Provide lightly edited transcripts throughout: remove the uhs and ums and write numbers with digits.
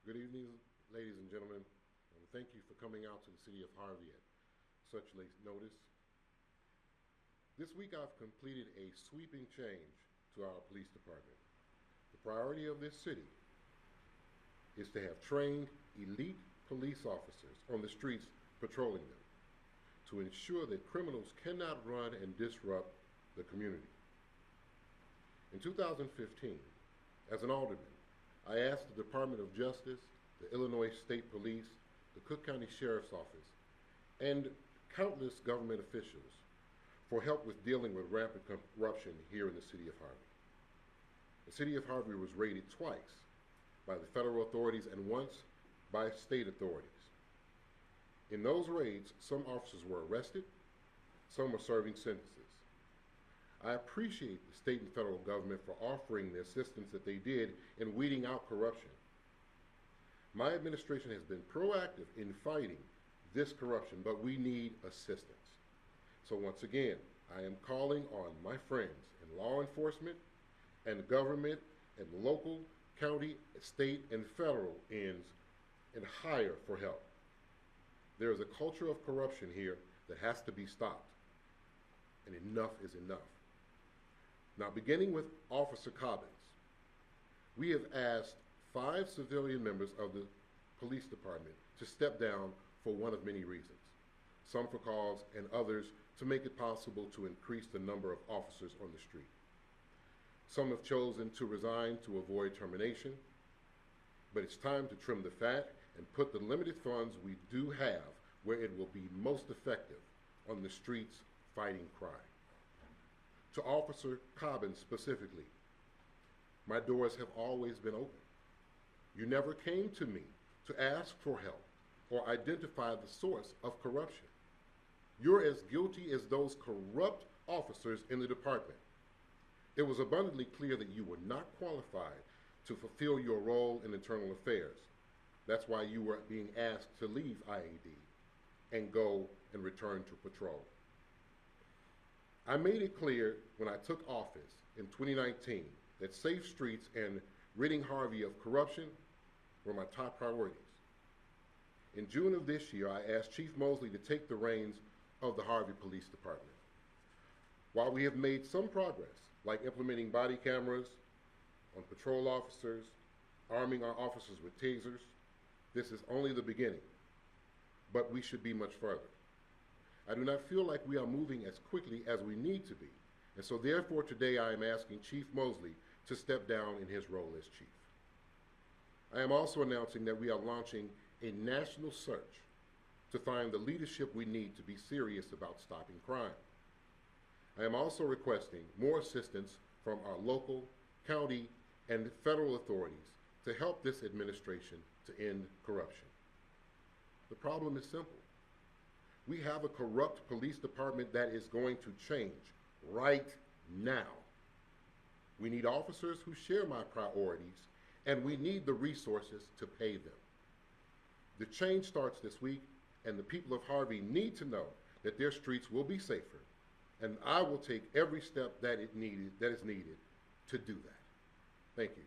Good evening, ladies and gentlemen, and thank you for coming out to the city of Harvey at such late notice. This week I've completed a sweeping change to our police department. The priority of this city is to have trained elite police officers on the streets patrolling them to ensure that criminals cannot run and disrupt the community. In 2015, as an alderman, I asked the Department of Justice, the Illinois State Police, the Cook County Sheriff's Office, and countless government officials for help with dealing with rampant corruption here in the city of Harvey. The city of Harvey was raided twice by the federal authorities and once by state authorities. In those raids, some officers were arrested, some were serving sentences. I appreciate the state and federal government for offering the assistance that they did in weeding out corruption. My administration has been proactive in fighting this corruption, but we need assistance. So once again, I am calling on my friends in law enforcement and government and local, county, state, and federal ends and higher for help. There is a culture of corruption here that has to be stopped, and enough is enough. Now, beginning with Officer Cobbins, we have asked 5 civilian members of the police department to step down for one of many reasons, some for cause and others to make it possible to increase the number of officers on the street. Some have chosen to resign to avoid termination, but it's time to trim the fat and put the limited funds we do have where it will be most effective on the streets fighting crime. To Officer Cobbins specifically, my doors have always been open. You never came to me to ask for help or identify the source of corruption. You're as guilty as those corrupt officers in the department. It was abundantly clear that you were not qualified to fulfill your role in internal affairs. That's why you were being asked to leave IAD and go and return to patrol. I made it clear when I took office in 2019 that safe streets and ridding Harvey of corruption were my top priorities. In June of this year, I asked Chief Moseley to take the reins of the Harvey Police Department. While we have made some progress, like implementing body cameras on patrol officers, arming our officers with tasers, this is only the beginning, but we should be much further. I do not feel like we are moving as quickly as we need to be, and so therefore today I am asking Chief Moseley to step down in his role as chief. I am also announcing that we are launching a national search to find the leadership we need to be serious about stopping crime. I am also requesting more assistance from our local, county, and federal authorities to help this administration to end corruption. The problem is simple. We have a corrupt police department that is going to change right now. We need officers who share my priorities, and we need the resources to pay them. The change starts this week, and the people of Harvey need to know that their streets will be safer, and I will take every step that is needed to do that. Thank you.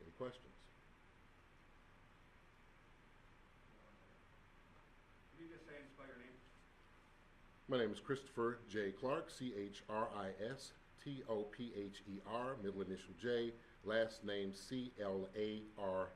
Any questions? Can you just say and spell your name? My name is Christopher J. Clark, Christopher, middle initial J, last name Clark.